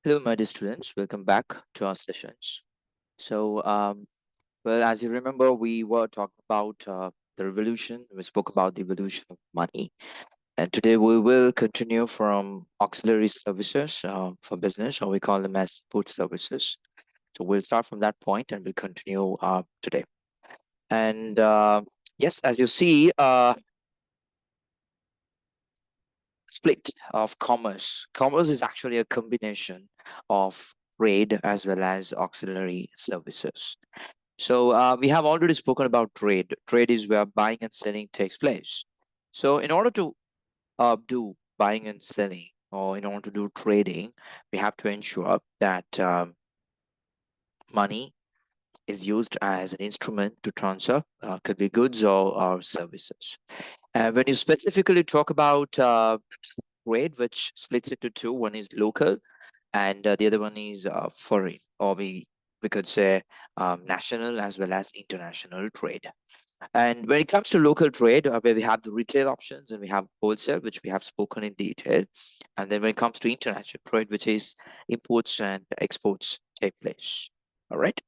Hello, my dear students. Welcome back to our sessions. Well, as you remember, we were talking about the revolution. We spoke about the evolution of money. And today we will continue from auxiliary services for business, or we call them as food services. So we'll start from that point and we'll continue today. And yes, as you see, split of commerce. Commerce is actually a combination of trade as well as auxiliary services. So we have already spoken about trade. Trade is where buying and selling takes place. So in order to do buying and selling, or in order to do trading, we have to ensure that money is used as an instrument to transfer, could be goods or services. And when you specifically talk about trade, which splits into two, one is local and the other one is foreign, or we could say national as well as international trade. And when it comes to local trade, where we have the retail options and we have wholesale, which we have spoken in detail, and then when it comes to international trade, which is imports and exports take place. All right.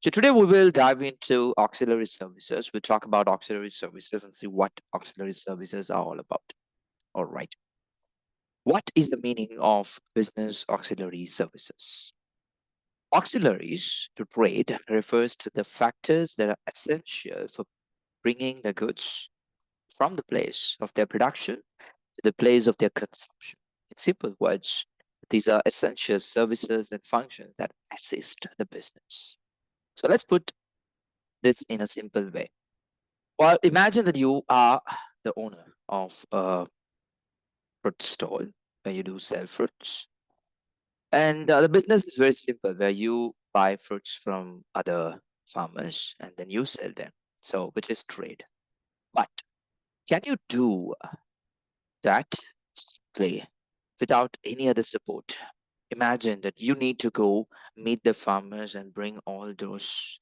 So today we will dive into auxiliary services. We'll talk about auxiliary services and see what auxiliary services are all about. All right. What is the meaning of business auxiliary services? Auxiliaries to trade refers to the factors that are essential for bringing the goods from the place of their production to the place of their consumption. In simple words, these are essential services and functions that assist the business. So let's put this in a simple way. Well, imagine that you are the owner of a fruit stall where you do sell fruits. And the business is very simple, where you buy fruits from other farmers and then you sell them. So, which is trade. But can you do that simply without any other support? Imagine that you need to go meet the farmers and bring all those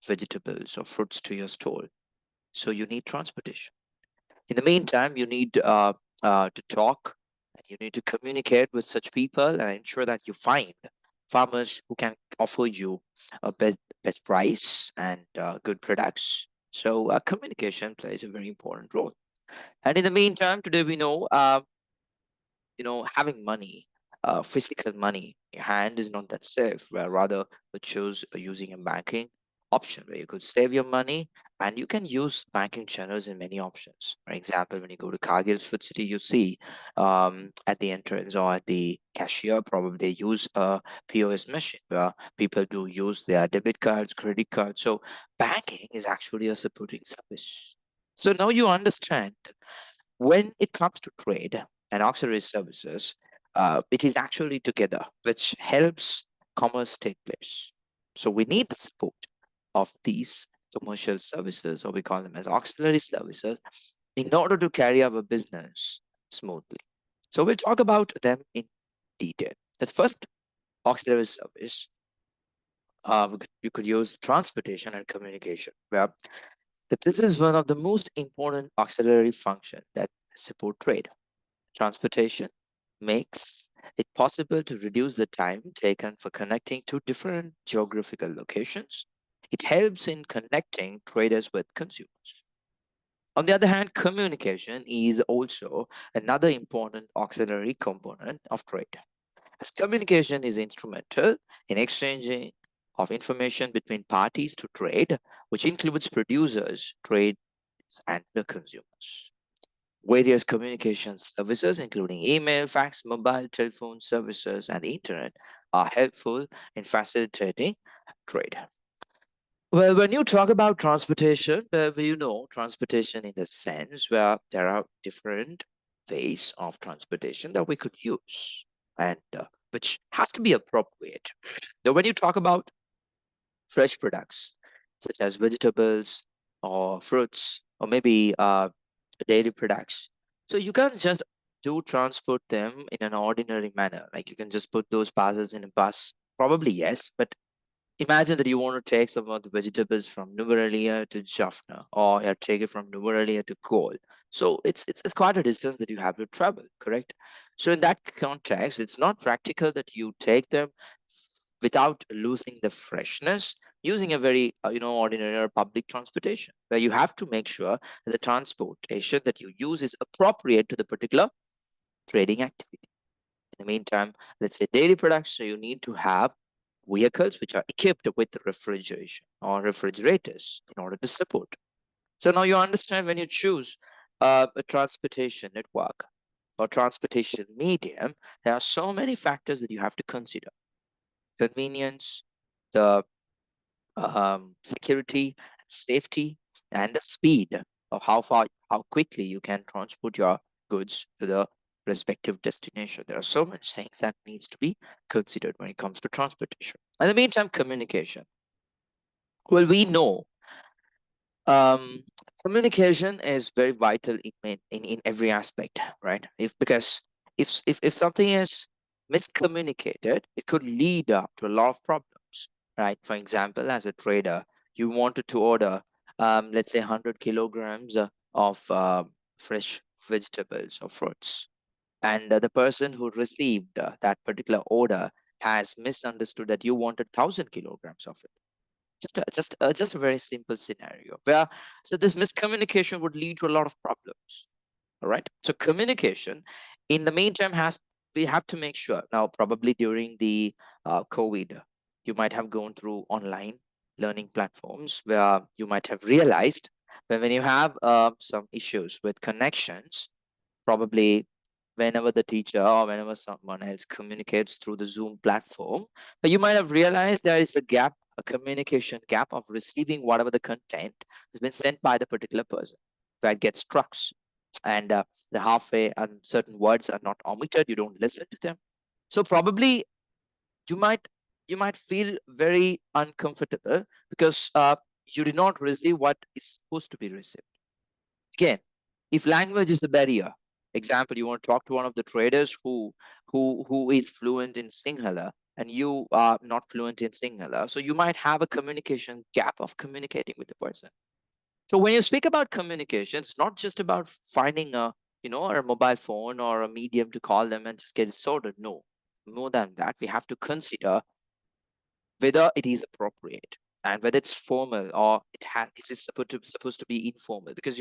vegetables or fruits to your stall. So you need transportation. In the meantime, you need to talk and you need to communicate with such people and ensure that you find farmers who can offer you a best price and good products. So communication plays a very important role. And in the meantime, today we know, having money, physical money in your hand is not that safe. Where rather, we choose using a banking option where you could save your money and you can use banking channels in many options. For example, when you go to Cargill's Food City, you see at the entrance or at the cashier, probably they use a POS machine where people do use their debit cards, credit cards. So banking is actually a supporting service. So now you understand when it comes to trade and auxiliary services, it is actually together, which helps commerce take place. So we need the support of these commercial services, or we call them as auxiliary services, in order to carry our business smoothly. So we'll talk about them in detail. The first auxiliary service, you could use transportation and communication, where this is one of the most important auxiliary functions that support trade. Transportation makes it possible to reduce the time taken for connecting to different geographical locations. It helps in connecting traders with consumers. On the other hand, communication is also another important auxiliary component of trade, as communication is instrumental in exchanging of information between parties to trade, which includes producers, trades, and the consumers. Various communication services, including email, fax, mobile, telephone services, and the internet, are helpful in facilitating trade. Well, when you talk about transportation, transportation in the sense where there are different ways of transportation that we could use and which have to be appropriate. Now, when you talk about fresh products, such as vegetables or fruits, or maybe dairy products. So you can't just do transport them in an ordinary manner. Like you can just put those parcels in a bus. Probably yes, but Imagine that you want to take some of the vegetables from Numeralia to Jaffna, or you take it from Numeralia to Cole. So it's quite a distance that you have to travel, correct? So in that context, it's not practical that you take them without losing the freshness using a very ordinary or public transportation, where you have to make sure that the transportation that you use is appropriate to the particular trading activity. In the meantime, let's say dairy products, so you need to have vehicles which are equipped with refrigeration or refrigerators in order to support. So now you understand, when you choose a transportation network or transportation medium, there are so many factors that you have to consider: convenience, the security, safety, and the speed of how quickly you can transport your goods to the respective destination. There are so many things that needs to be considered when it comes to transportation. In the meantime, communication. Well, we know um, communication is very vital in every aspect, right? If something is miscommunicated, it could lead up to a lot of problems, right? For example, as a trader, you wanted to order let's say 100 kilograms of fresh vegetables or fruits, and the person who received that particular order has misunderstood that you wanted 1,000 kilograms of it. Just a very simple scenario where, so this miscommunication would lead to a lot of problems. All right. So communication, in the meantime, has we have to make sure. Now, probably during the COVID, you might have gone through online learning platforms where you might have realized that when you have some issues with connections, probably whenever the teacher or whenever someone else communicates through the Zoom platform, you might have realized there is a gap, a communication gap of receiving whatever the content has been sent by the particular person, where it gets struck, and the halfway and certain words are not omitted, you don't listen to them. So probably you might you might feel very uncomfortable because you did not receive what is supposed to be received. Again, if language is the barrier, example, you want to talk to one of the traders who is fluent in Sinhala, and you are not fluent in Sinhala, so you might have a communication gap of communicating with the person. So when you speak about communication, it's not just about finding a a mobile phone or a medium to call them and just get it sorted. No, more than that, we have to consider whether it is appropriate and whether it's formal, or is it supposed to be informal, because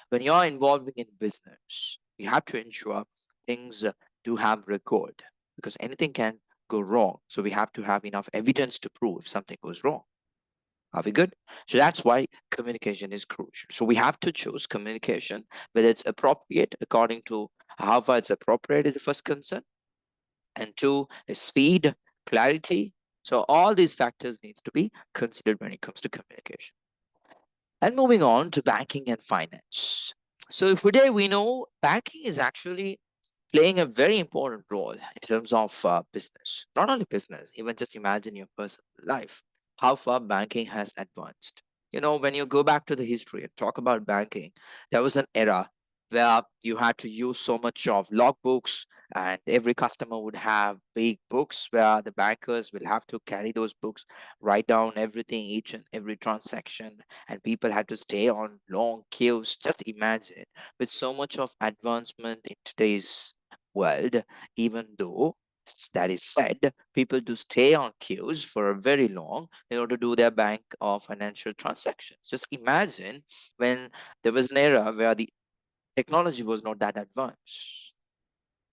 when you're involving in business, you have to ensure things do have record, because anything can go wrong, so we have to have enough evidence to prove if something goes wrong. Are we good? So that's why communication is crucial. So we have to choose communication whether it's appropriate according to how far it's appropriate is the first concern, and two is speed, clarity. So all these factors needs to be considered when it comes to communication. And moving on to banking and finance. So today we know banking is actually playing a very important role in terms of business. Not only business, even just imagine your personal life, how far banking has advanced. When you go back to the history and talk about banking, there was an era where you had to use so much of logbooks, and every customer would have big books where the bankers will have to carry those books, write down everything, each and every transaction, and people had to stay on long queues. Just imagine, with so much of advancement in today's world, even though that is said, people do stay on queues for a very long in order to do their bank or financial transactions. Just imagine when there was an era where the technology was not that advanced.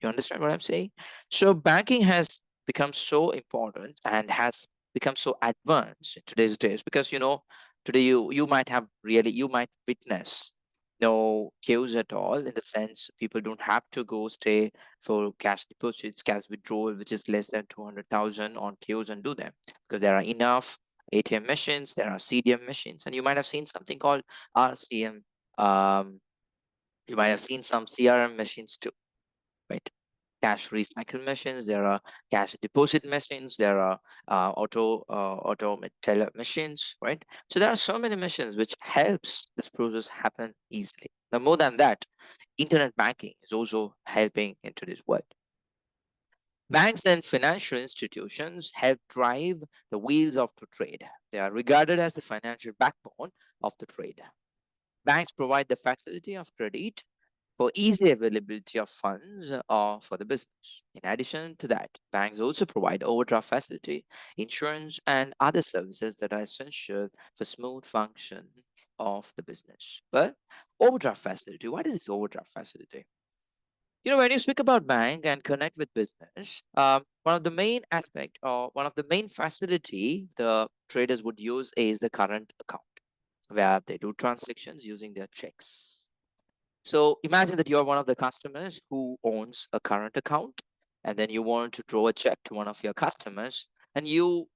You understand what I'm saying? So banking has become so important and has become so advanced in today's days, because today you might have really, you might witness no queues at all, in the sense people don't have to go stay for cash deposits, cash withdrawal, which is less than 200,000 on queues, and do them, because there are enough ATM machines, there are CDM machines, and you might have seen something called RCM. Um, you might have seen some CRM machines too, right? Cash recycle machines, there are cash deposit machines, there are auto teller machines, right? So there are so many machines which helps this process happen easily. Now, more than that, internet banking is also helping into this world. Banks and financial institutions help drive the wheels of the trade. They are regarded as the financial backbone of the trade. Banks provide the facility of credit for easy availability of funds or for the business. In addition to that, banks also provide overdraft facility, insurance, and other services that are essential for smooth function of the business. But overdraft facility, what is this overdraft facility? When you speak about bank and connect with business, one of the main aspect or one of the main facility the traders would use is the current account, where they do transactions using their checks. So imagine that you're one of the customers who owns a current account, and then you want to draw a check to one of your customers, and you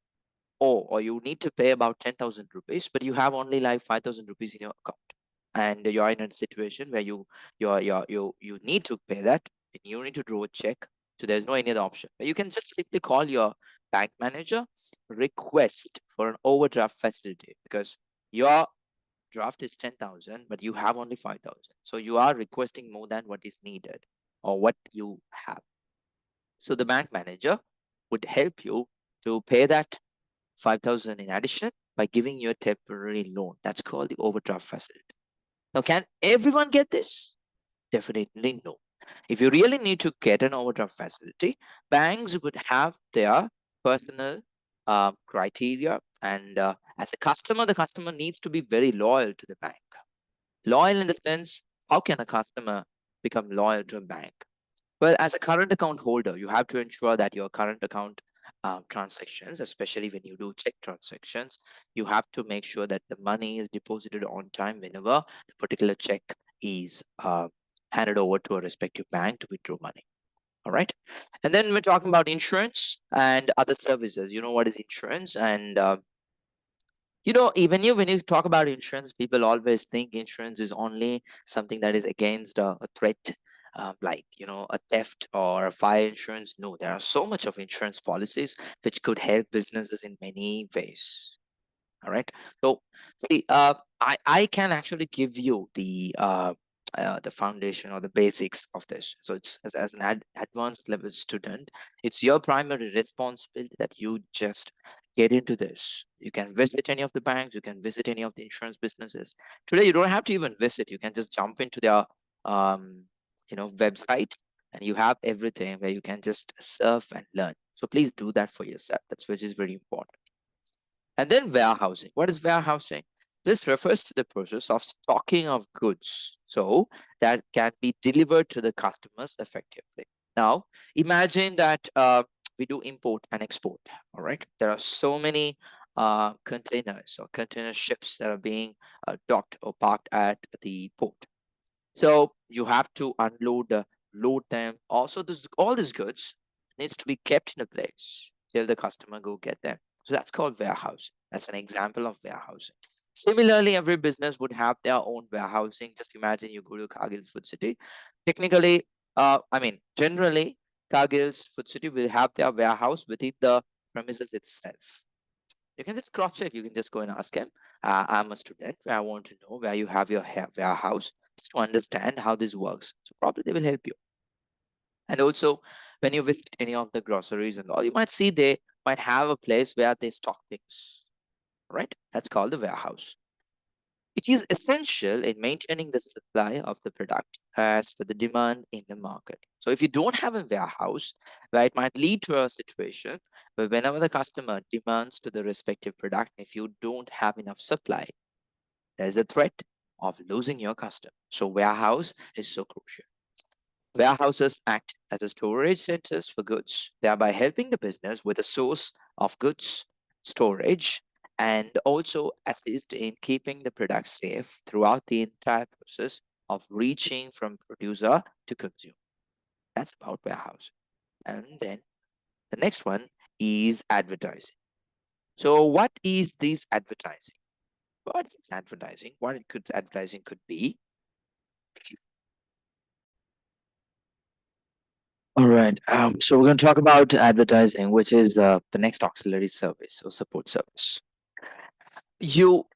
owe or you need to pay about 10,000 rupees, but you have only like 5,000 rupees in your account. And you're in a situation where you need to pay that, and you need to draw a check. So there's no any other option. But you can just simply call your bank manager, request for an overdraft facility, because your draft is 10,000, but you have only 5,000. So you are requesting more than what is needed or what you have. So the bank manager would help you to pay that 5,000 in addition by giving you a temporary loan. That's called the overdraft facility. Now, can everyone get this? Definitely no. If you really need to get an overdraft facility, banks would have their personal criteria. And as a customer, the customer needs to be very loyal to the bank. Loyal in the sense, how can a customer become loyal to a bank? Well, as a current account holder, you have to ensure that your current account transactions, especially when you do check transactions, you have to make sure that the money is deposited on time whenever the particular check is handed over to a respective bank to withdraw money. All right. And then we're talking about insurance and other services. You know what is insurance? And even when you talk about insurance, people always think insurance is only something that is against a threat, like a theft or a fire insurance. No, there are so much of insurance policies which could help businesses in many ways. All right. So see, I can actually give you the foundation or the basics of this. So it's as an advanced level student, it's your primary responsibility that you just get into this. You can visit any of the banks, you can visit any of the insurance businesses. Today, you don't have to even visit. You can just jump into their um, website, and you have everything where you can just surf and learn. So please do that for yourself. That's which is very important. And then warehousing. What is warehousing? This refers to the process of stocking of goods so that can be delivered to the customers effectively. Now, imagine that we do import and export. All right. There are so many containers or container ships that are being docked or parked at the port. So you have to unload, load them. Also, all these goods needs to be kept in a place till the customer go get them. So that's called warehouse. That's an example of warehousing. Similarly, every business would have their own warehousing. Just imagine you go to Cargill's Food City. Technically, generally, Cargill's Food City will have their warehouse within the premises itself. You can just cross check. You can just go and ask him. I'm a student. I want to know where you have your warehouse, just to understand how this works. So probably they will help you. And also, when you visit any of the groceries and all, you might see they might have a place where they stock things. Right? That's called the warehouse. It is essential in maintaining the supply of the product as per the demand in the market. So if you don't have a warehouse, where it might lead to a situation where whenever the customer demands to the respective product, if you don't have enough supply, there's a threat of losing your customer. So warehouse is so crucial. Warehouses act as a storage centers for goods, thereby helping the business with a source of goods, storage, and also assist in keeping the product safe throughout the entire process of reaching from producer to consumer. That's about warehouse. And then the next one is advertising. So what is this advertising? What is advertising? What it could advertising could be? All right. So we're going to talk about advertising, which is the next auxiliary service or support service. You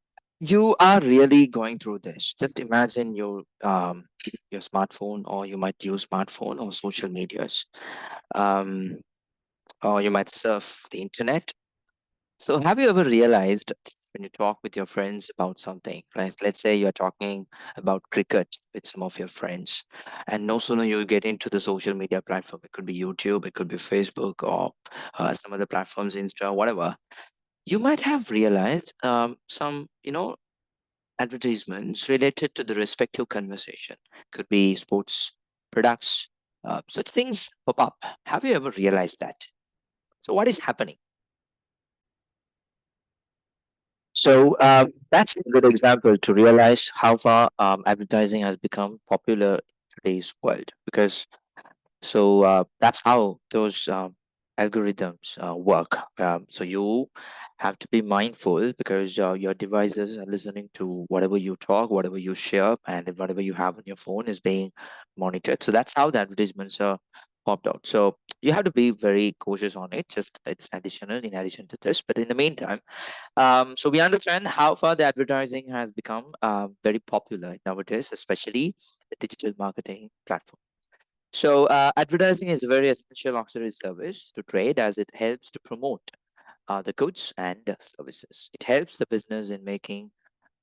you are really going through this. Just imagine your smartphone, or you might use smartphone or social medias. Um, or you might surf the internet. So have you ever realized when you talk with your friends about something, right? Let's say you're talking about cricket with some of your friends, and no sooner you get into the social media platform, it could be YouTube, it could be Facebook, or some other platforms, Insta, whatever. You might have realized some, advertisements related to the respective conversation. Could be sports products, such things pop up. Have you ever realized that? So what is happening? So that's a good example to realize how far advertising has become popular in today's world. Because that's how those algorithms work. So you have to be mindful because your devices are listening to whatever you talk, whatever you share, and whatever you have on your phone is being monitored. So that's how the advertisements are popped out. So you have to be very cautious on it. Just it's additional in addition to this. But in the meantime, so we understand how far the advertising has become very popular nowadays, especially the digital marketing platform. So advertising is a very essential auxiliary service to trade as it helps to promote the goods and services. It helps the business in making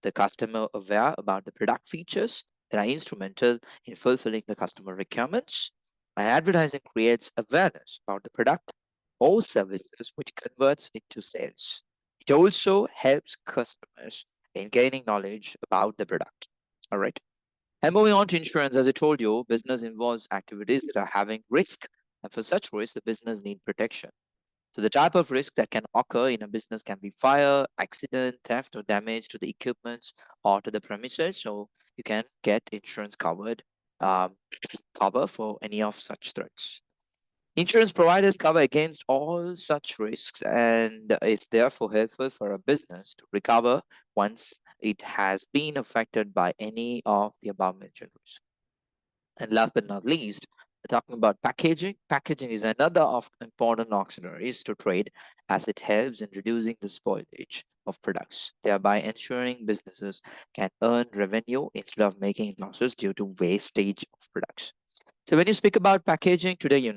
the customer aware about the product features that are instrumental in fulfilling the customer requirements. And advertising creates awareness about the product or services, which converts into sales. It also helps customers in gaining knowledge about the product. All right. And moving on to insurance, as I told you, business involves activities that are having risk. And for such risk, the business need protection. So the type of risk that can occur in a business can be fire, accident, theft, or damage to the equipments or to the premises. So you can get insurance um, cover for any of such threats. Insurance providers cover against all such risks and is therefore helpful for a business to recover once it has been affected by any of the above mentioned risks. And last but not least, we're talking about packaging. Packaging is another of important auxiliaries to trade as it helps in reducing the spoilage of products, thereby ensuring businesses can earn revenue instead of making losses due to wastage of products. So when you speak about packaging today,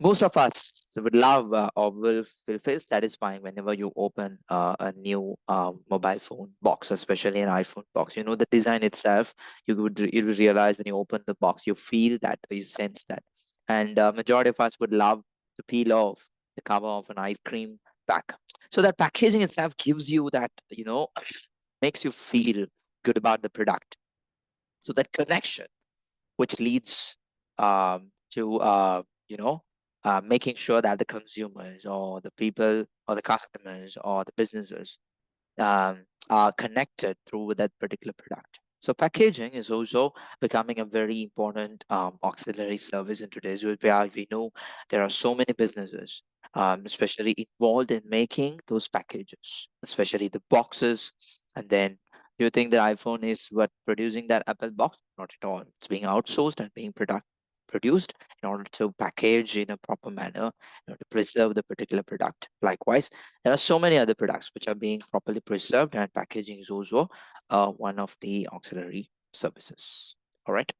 most of us would love or will feel satisfying whenever you open a new mobile phone box, especially an iPhone box. You know, the design itself, you would realize when you open the box, you feel that, or you sense that. And majority of us would love to peel off the cover of an ice cream pack. So that packaging itself gives you that, makes you feel good about the product. So that connection which leads to making sure that the consumers or the people or the customers or the businesses are connected through that particular product. So packaging is also becoming a very important auxiliary service in today's world, where we know there are so many businesses, especially involved in making those packages, especially the boxes. And then, do you think that iPhone is what producing that Apple box? Not at all. It's being outsourced and being produced in order to package in a proper manner, to preserve the particular product. Likewise, there are so many other products which are being properly preserved, and packaging is also one of the auxiliary services. All right.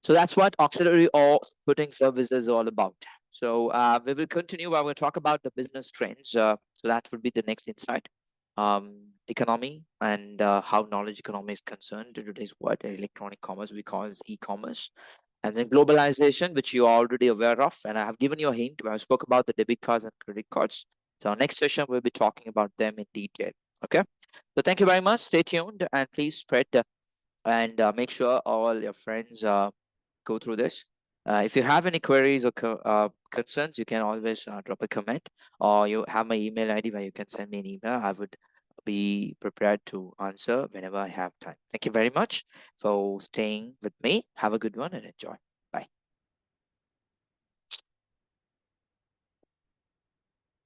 So that's what auxiliary or supporting service is all about. So we will continue. I will talk about the business trends. So that would be the next insight. Economy and how knowledge economy is concerned in today's world. Electronic commerce we call as e-commerce, and then globalization, which you're already aware of. And I have given you a hint when I spoke about the debit cards and credit cards. So our next session, we'll be talking about them in detail. Okay. So thank you very much. Stay tuned and please spread and make sure all your friends go through this. If you have any queries or concerns, you can always drop a comment, or you have my email ID where you can send me an email. I would be prepared to answer whenever I have time. Thank you very much for staying with me. Have a good one and enjoy.